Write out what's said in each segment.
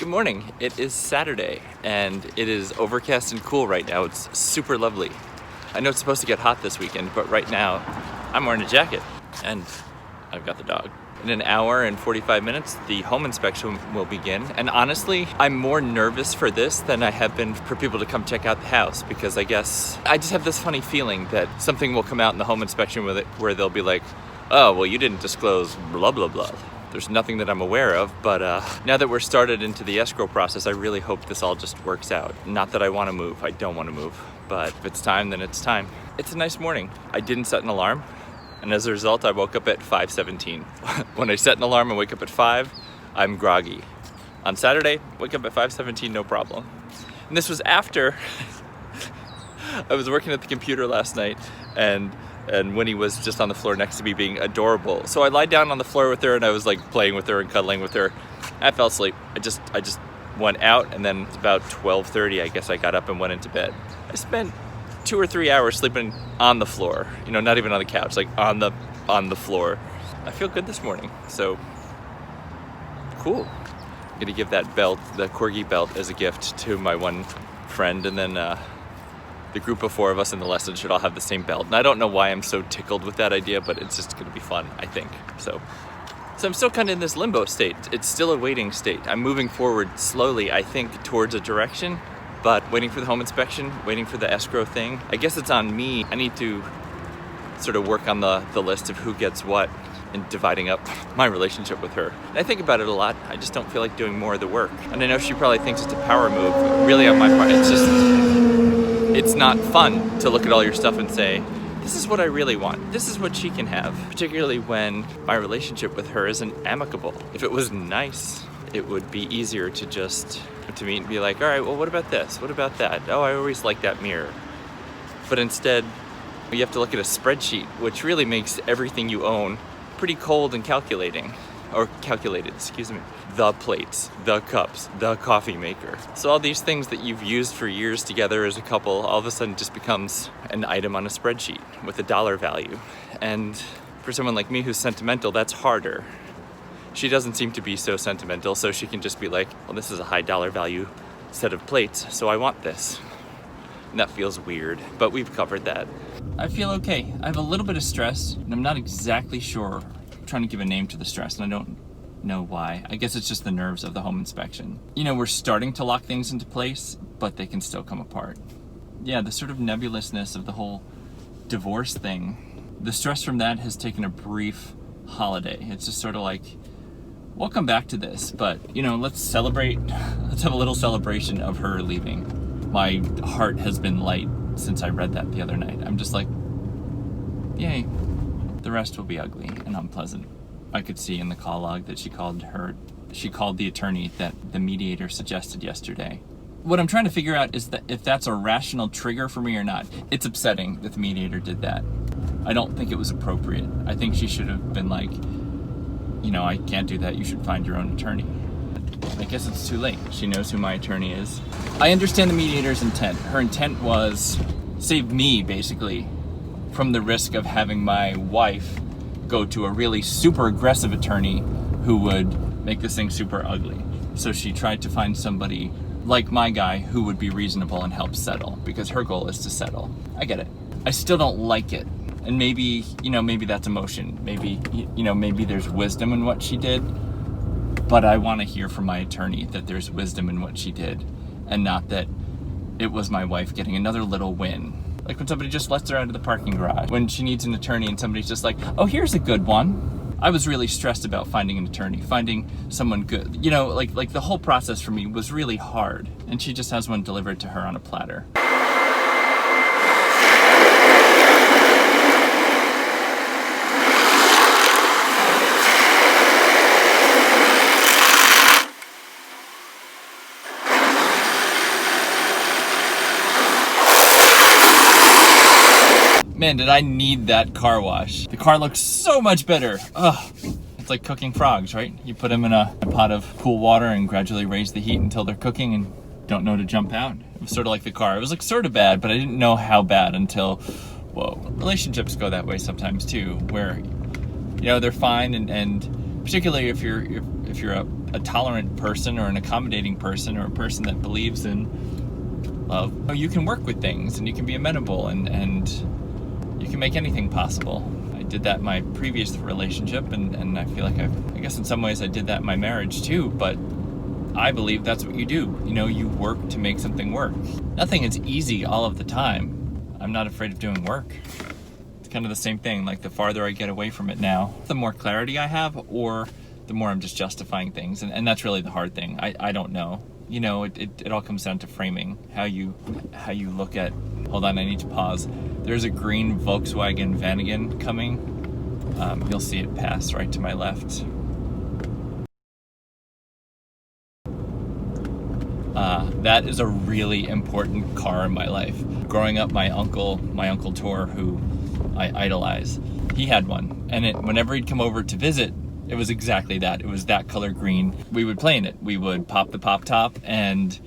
Good morning. It is Saturday and it is overcast and cool right now. It's super lovely. I know it's supposed to get hot this weekend, but right now I'm wearing a jacket and I've got the dog. In an hour and 45 minutes, the home inspection will begin. And honestly, I'm more nervous for this than I have been for people to come check out the house, because I guess I just have this funny feeling that something will come out in the home inspection with it where they'll be like, oh, well, you didn't disclose blah, blah, blah. There's nothing that I'm aware of, but now that we're started into the escrow process, I really hope this all just works out. Not that I want to move, I don't want to move, but if it's time, then it's time. It's a nice morning. I didn't set an alarm, and as a result, I woke up at 5:17. When I set an alarm and wake up at 5, I'm groggy. On Saturday, wake up at 5:17, no problem. And this was after I was working at the computer last night, and Winnie was just on the floor next to me being adorable. So I lied down on the floor with her and I was like playing with her and cuddling with her. I fell asleep. I just went out, and then about 12:30, I guess I got up and went into bed. I spent 2 or 3 hours sleeping on the floor, not even on the couch, like on the floor. I feel good this morning, so cool. I'm gonna give that belt, the corgi belt, as a gift to my one friend, and then the group of 4 of us in the lesson should all have the same belt. And I don't know why I'm so tickled with that idea, but it's just gonna be fun, I think. So I'm still kind of in this limbo state. It's still a waiting state. I'm moving forward slowly, I think, towards a direction, but waiting for the home inspection, waiting for the escrow thing. I guess it's on me. I need to sort of work on the list of who gets what and dividing up my relationship with her. And I think about it a lot. I just don't feel like doing more of the work. And I know she probably thinks it's a power move, but really on my part, it's not fun to look at all your stuff and say, this is what I really want. This is what she can have. Particularly when my relationship with her isn't amicable. If it was nice, it would be easier to meet and be like, all right, well, what about this? What about that? Oh, I always like that mirror. But instead, you have to look at a spreadsheet, which really makes everything you own pretty cold and calculated, excuse me. The plates, the cups, the coffee maker. So all these things that you've used for years together as a couple, all of a sudden just becomes an item on a spreadsheet with a dollar value. And for someone like me who's sentimental, that's harder. She doesn't seem to be so sentimental, so she can just be like, well, this is a high dollar value set of plates, so I want this. And that feels weird, but we've covered that. I feel okay. I have a little bit of stress, and I'm not exactly sure. I'm trying to give a name to the stress, and I don't know why. I guess it's just the nerves of the home inspection. We're starting to lock things into place, but they can still come apart. Yeah, the sort of nebulousness of the whole divorce thing, the stress from that has taken a brief holiday. It's just sort of like, we'll come back to this, but let's celebrate. Let's have a little celebration of her leaving. My heart has been light since I read that the other night. I'm just like, yay. The rest will be ugly and unpleasant. I could see in the call log that she called the attorney that the mediator suggested yesterday. What I'm trying to figure out is that if that's a rational trigger for me or not. It's upsetting that the mediator did that. I don't think it was appropriate. I think she should have been like, I can't do that. You should find your own attorney. I guess it's too late. She knows who my attorney is. I understand the mediator's intent. Her intent was save me, basically, from the risk of having my wife go to a really super aggressive attorney who would make this thing super ugly. So she tried to find somebody like my guy who would be reasonable and help settle, because her goal is to settle. I get it. I still don't like it. And maybe that's emotion. Maybe there's wisdom in what she did. But I want to hear from my attorney that there's wisdom in what she did, and not that it was my wife getting another little win. Like when somebody just lets her out of the parking garage, when she needs an attorney and somebody's just like, oh, here's a good one. I was really stressed about finding an attorney, finding someone good. Like the whole process for me was really hard, and she just has one delivered to her on a platter. Man, did I need that car wash. The car looks so much better. Ugh. It's like cooking frogs, right? You put them in a pot of cool water and gradually raise the heat until they're cooking and don't know to jump out. It was sort of like the car. It was like sort of bad, but I didn't know how bad until, whoa. Relationships go that way sometimes too, where, they're fine and particularly if if you're a tolerant person or an accommodating person or a person that believes in love, you can work with things and you can be amenable and you can make anything possible. I did that in my previous relationship, and I feel like I guess in some ways I did that in my marriage too, but I believe that's what you do. You work to make something work. Nothing is easy all of the time. I'm not afraid of doing work. It's kind of the same thing. Like, the farther I get away from it now, the more clarity I have, or the more I'm just justifying things. And that's really the hard thing. I don't know. It all comes down to framing, how you look at, hold on, I need to pause. There's a green Volkswagen Vanagon coming. You'll see it pass right to my left. That is a really important car in my life. Growing up, my uncle Tor, who I idolize, he had one, and whenever he'd come over to visit, it was exactly that. It was that color green. We would play in it. We would pop the pop top, and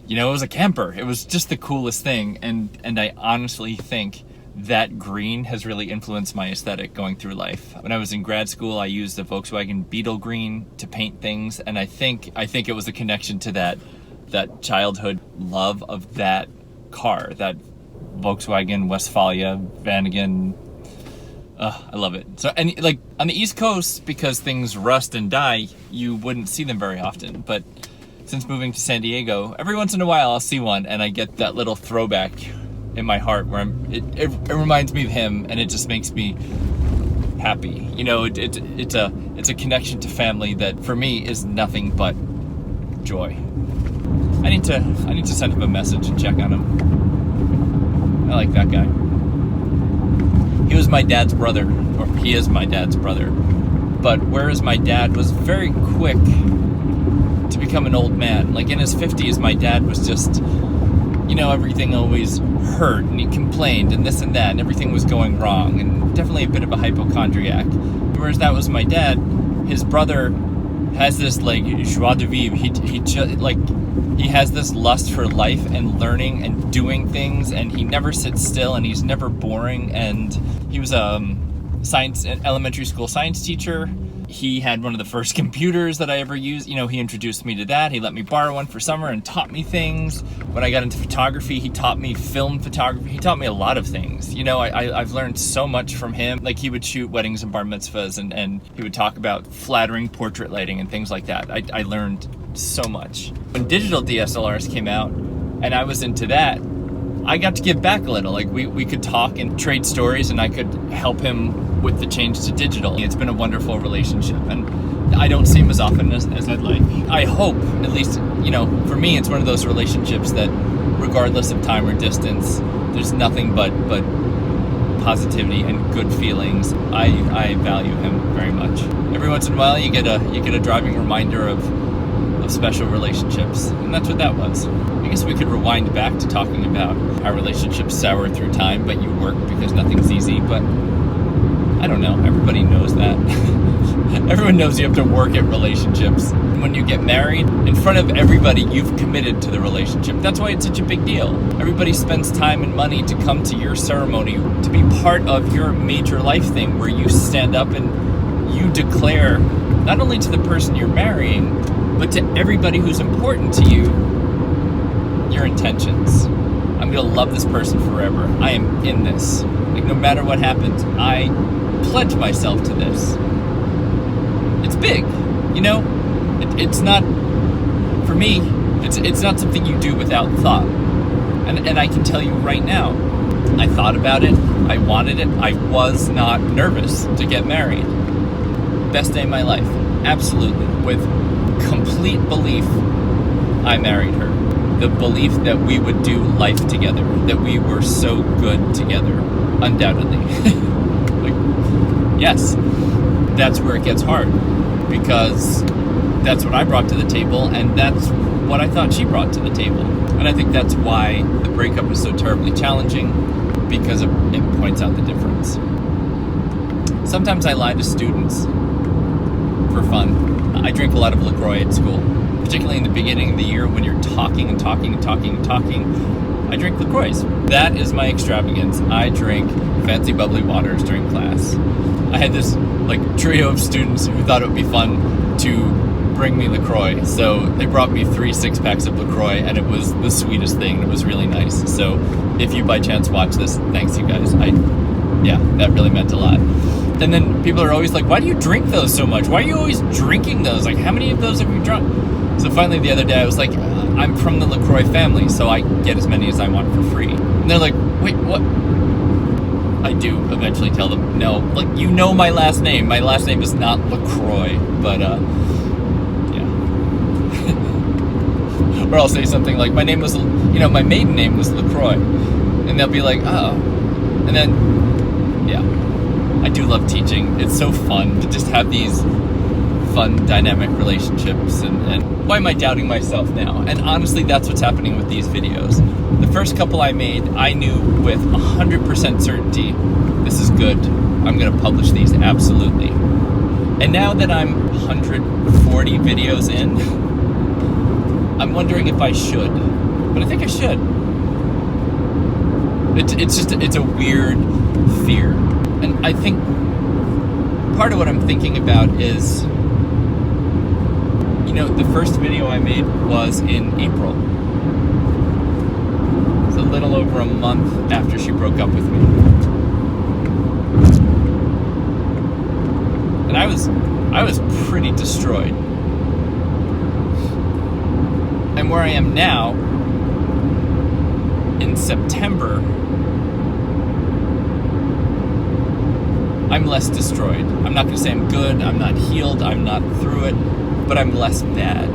it was a camper. It was just the coolest thing, and I honestly think that green has really influenced my aesthetic going through life. When I was in grad school, I used the Volkswagen Beetle green to paint things, and I think it was a connection to that childhood love of that car, that Volkswagen Westfalia Vanagon. I love it. So, and like on the East Coast, because things rust and die, you wouldn't see them very often. But since moving to San Diego, every once in a while I'll see one, and I get that little throwback in my heart where it reminds me of him, and it just makes me happy. It's a connection to family that for me is nothing but joy. I need to send him a message and check on him. I like that guy. He was my dad's brother, or he is my dad's brother. But whereas my dad was very quick to become an old man, like in his 50s, my dad was just, everything always hurt, and he complained, and this and that, and everything was going wrong, and definitely a bit of a hypochondriac. Whereas that was my dad, his brother has this like joie de vivre. He has this lust for life and learning and doing things, and he never sits still, and he's never boring. And he was a elementary school science teacher. He had one of the first computers that I ever used. He introduced me to that. He let me borrow one for summer and taught me things. When I got into photography, he taught me film photography. He taught me a lot of things. I've learned so much from him. Like, he would shoot weddings and bar mitzvahs, and he would talk about flattering portrait lighting and things like that. I learned so much. When digital DSLRs came out and I was into that, I got to give back a little. Like, we could talk and trade stories, and I could help him with the change to digital. It's been a wonderful relationship, and I don't see him as often as I'd like. I hope, at least, for me, it's one of those relationships that regardless of time or distance, there's nothing but positivity and good feelings. I value him very much. Every once in a while you get a driving reminder of special relationships, and that's what that was. I guess we could rewind back to talking about how relationships sour through time, but you work because nothing's easy. But I don't know, everybody knows that. Everyone knows you have to work at relationships. When you get married, in front of everybody, you've committed to the relationship. That's why it's such a big deal. Everybody spends time and money to come to your ceremony, to be part of your major life thing, where you stand up and you declare, not only to the person you're marrying, but to everybody who's important to you, your intentions. I'm gonna love this person forever. I am in this. Like, no matter what happens, I pledge myself to this. It's big, it's not, for me, it's not something you do without thought. And I can tell you right now, I thought about it, I wanted it, I was not nervous to get married. Best day of my life, absolutely. With complete belief, I married her. The belief that we would do life together, that we were so good together, undoubtedly. Yes, that's where it gets hard, because that's what I brought to the table, and that's what I thought she brought to the table. And I think that's why the breakup is so terribly challenging, because it points out the difference. Sometimes I lie to students for fun. I drink a lot of LaCroix at school, particularly in the beginning of the year when you're talking and talking and talking and talking. I drink LaCroix. That is my extravagance. I drink fancy bubbly waters during class. I had this trio of students who thought it would be fun to bring me LaCroix. So they brought me 3 6-packs of LaCroix, and it was the sweetest thing. It was really nice. So if you by chance watch this, thanks you guys. That really meant a lot. And then people are always like, why do you drink those so much? Why are you always drinking those? Like, how many of those have you drunk? So finally the other day I was like, I'm from the LaCroix family, so I get as many as I want for free. And they're like, wait, what? I do eventually tell them, no, like, you know my last name. My last name is not LaCroix, but, yeah. Or I'll say something like, my name was, my maiden name was LaCroix. And they'll be like, oh. And then, yeah. I do love teaching. It's so fun to just have these fun, dynamic relationships, and why am I doubting myself now? And honestly, that's what's happening with these videos. The first couple I made, I knew with 100% certainty, this is good. I'm going to publish these, absolutely. And now that I'm 140 videos in, I'm wondering if I should. But I think I should. It's a weird fear. And I think part of what I'm thinking about is, the first video I made was in April. It's a little over a month after she broke up with me. And I was pretty destroyed. And where I am now, in September, I'm less destroyed. I'm not going to say I'm good, I'm not healed, I'm not through it, but I'm less bad.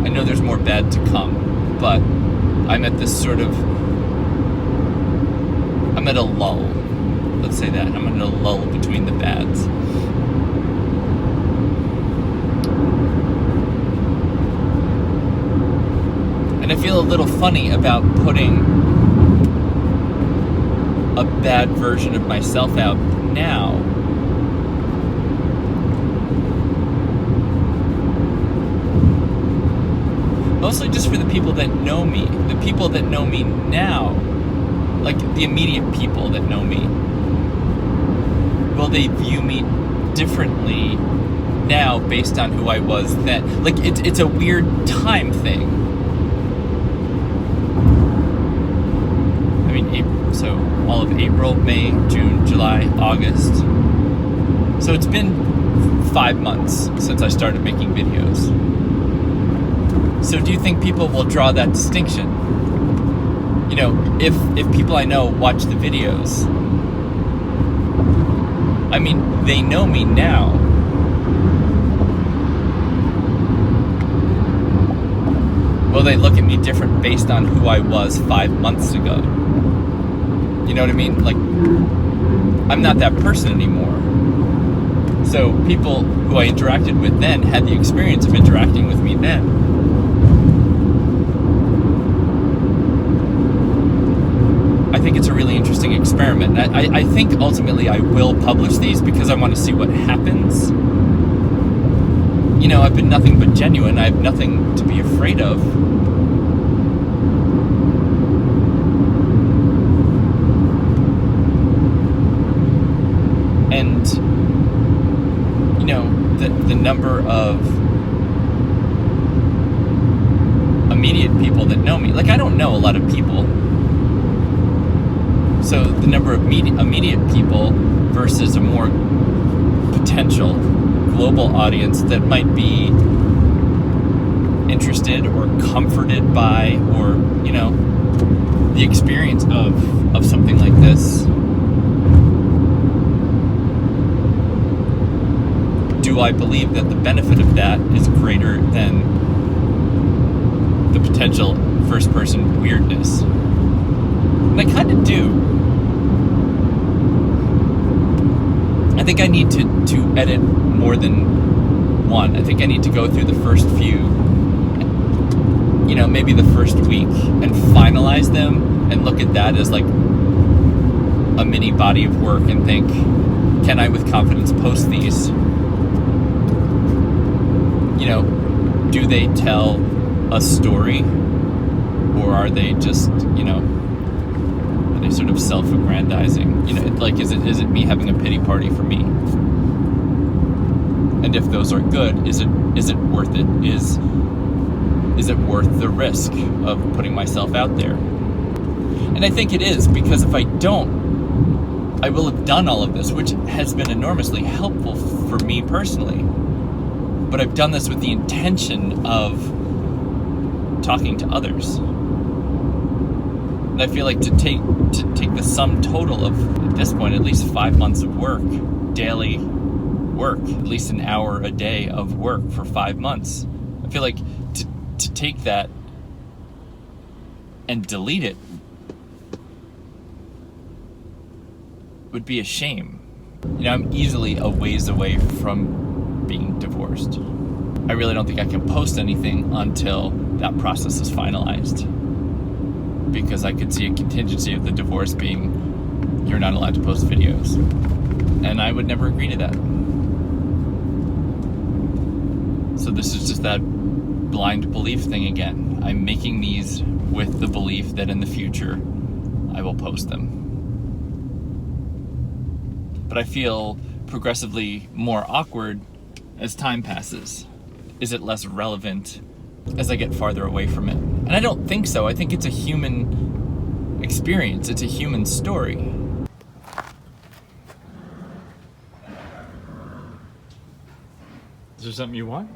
I know there's more bad to come, but I'm at this I'm at a lull. Let's say that. I'm in a lull between the bads. And I feel a little funny about putting a bad version of myself out now. Mostly just for the people that know me. The people that know me now, like the immediate people that know me. Will they view me differently now based on who I was then? Like, it's a weird time thing. I mean, so all of April, May, June, July, August. So it's been 5 months since I started making videos. So do you think people will draw that distinction? If people I know watch the videos, I mean, they know me now. Will they look at me different based on who I was 5 months ago? You know what I mean? Like, I'm not that person anymore. So people who I interacted with then had the experience of interacting with me then. I think it's a really interesting experiment. I think ultimately I will publish these because I want to see what happens. I've been nothing but genuine. I have nothing to be afraid of. And, the number of immediate people that know me, like, I don't know a lot of people. So the number of immediate people versus a more potential global audience that might be interested or comforted by, or, the experience of something like this. Do I believe that the benefit of that is greater than the potential first-person weirdness? And I kind of do. I think I need to edit more than one. I think I need to go through the first few, maybe the first week, and finalize them and look at that as like a mini body of work and think, can I with confidence post these? Do they tell a story, or are they just, are they sort of self-aggrandizing? Like, is it me having a pity party for me? And if those are good, is it worth it? Is it worth the risk of putting myself out there? And I think it is, because if I don't, I will have done all of this, which has been enormously helpful for me personally. But I've done this with the intention of talking to others. And I feel like to take the sum total of, at this point, at least 5 months of work, daily work, at least an hour a day of work for 5 months, I feel like to take that and delete it would be a shame. You know, I'm easily a ways away from being divorced. I really don't think I can post anything until that process is finalized, because I could see a contingency of the divorce being you're not allowed to post videos, and I would never agree to that. So this is just that blind belief thing again. I'm making these with the belief that in the future I will post them. But I feel progressively more awkward as time passes. Is it less relevant as I get farther away from it? And I don't think so. I think it's a human experience. It's a human story. Is there something you want?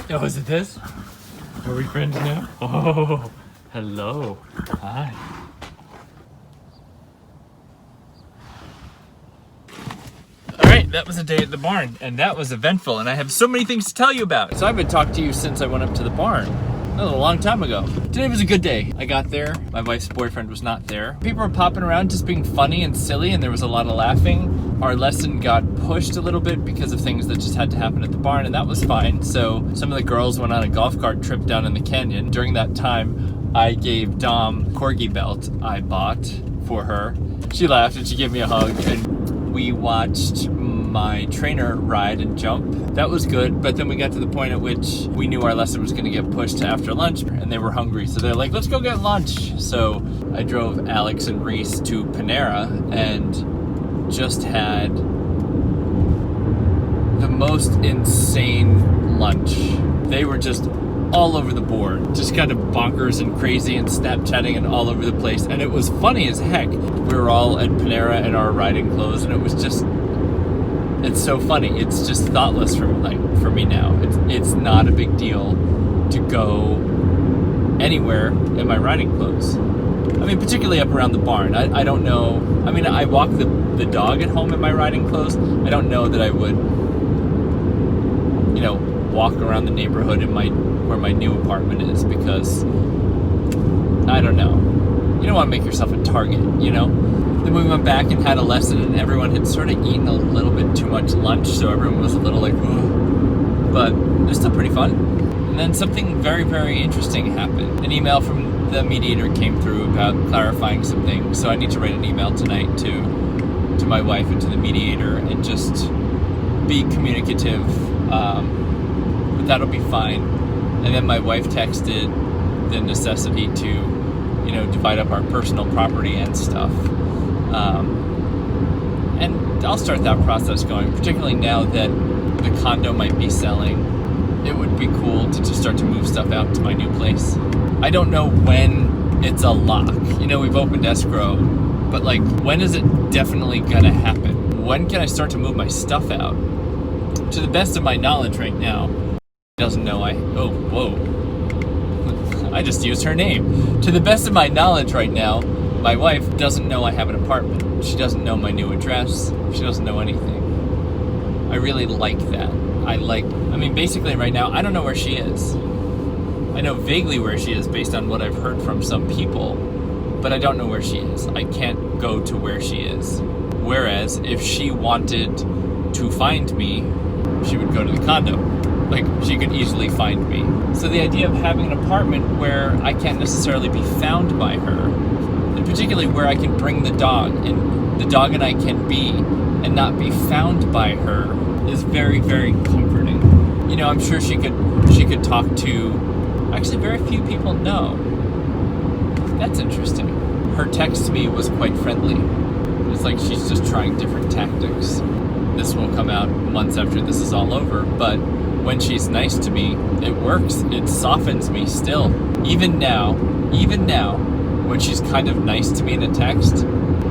Oh, is it this? Are we friends now? Oh, hello. Hi. Alright, that was a day at the barn, and that was eventful, and I have so many things to tell you about. So I haven't talked to you since I went up to the barn. That was a long time ago. Today was a good day. I got there, my wife's boyfriend was not there. People were popping around just being funny and silly, and there was a lot of laughing. Our lesson got pushed a little bit because of things that just had to happen at the barn, and that was fine. So some of the girls went on a golf cart trip down in the canyon. During that time, I gave Dom a corgi belt I bought for her. She laughed and she gave me a hug, and we watched my trainer ride and jump. That was good, but then we got to the point at which we knew our lesson was going to get pushed to after lunch, and they were hungry, so they're like, let's go get lunch. So I drove Alex and Reese to Panera and just had the most insane lunch. They were just all over the board, just kind of bonkers and crazy and Snapchatting and all over the place, and it was funny as heck. We were all at Panera in our riding clothes, and it was just, it's so funny. It's just thoughtless for me now. It's not a big deal to go anywhere in my riding clothes. I mean, particularly up around the barn. I don't know. I mean, I walk the dog at home in my riding clothes. I don't know that I would, you know, walk around the neighborhood in where my new apartment is, because I don't know. You don't want to make yourself a target, you know? Then we went back and had a lesson, and everyone had sort of eaten a little bit too much lunch, so everyone was a little like, ugh. But it was still pretty fun. And then something very, very interesting happened. An email from the mediator came through about clarifying some things, so I need to write an email tonight to my wife and to the mediator and just be communicative, but that'll be fine. And then my wife texted the necessity to, you know, divide up our personal property and stuff. And I'll start that process going, particularly now that the condo might be selling. It would be cool to just start to move stuff out to my new place. I don't know when it's a lock. You know, we've opened escrow, but like, when is it definitely gonna happen? When can I start to move my stuff out? To the best of my knowledge right now, doesn't know I just used her name. To the best of my knowledge right now, my wife doesn't know I have an apartment. She doesn't know my new address. She doesn't know anything. I really like that. I mean, basically right now, I don't know where she is. I know vaguely where she is based on what I've heard from some people, but I don't know where she is. I can't go to where she is. Whereas if she wanted to find me, she would go to the condo. Like, she could easily find me. So the idea of having an apartment where I can't necessarily be found by her, and particularly where I can bring the dog, and the dog and I can be and not be found by her, is very, very comforting. You know, I'm sure she could talk to, actually very few people know. That's interesting. Her text to me was quite friendly. It's like she's just trying different tactics. this will come out months after this is all over, but when she's nice to me, it works. It softens me still. Even now, when she's kind of nice to me in a text,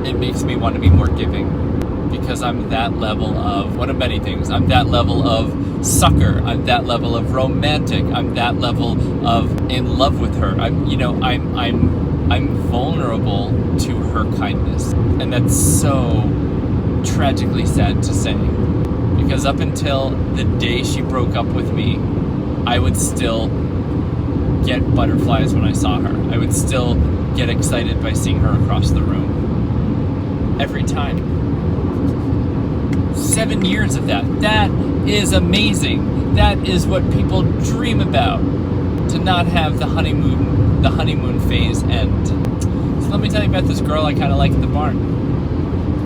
it makes me want to be more giving. Because I'm that level of one of many things. I'm that level of sucker. I'm that level of romantic. I'm that level of in love with her. I'm vulnerable to her kindness, and that's so tragically sad to say. Because up until the day she broke up with me, I would still get butterflies when I saw her. I would still get excited by seeing her across the room. Every time. 7 years of that. That is amazing. That is what people dream about. To not have the honeymoon phase end. So let me tell you about this girl I kind of like at the barn.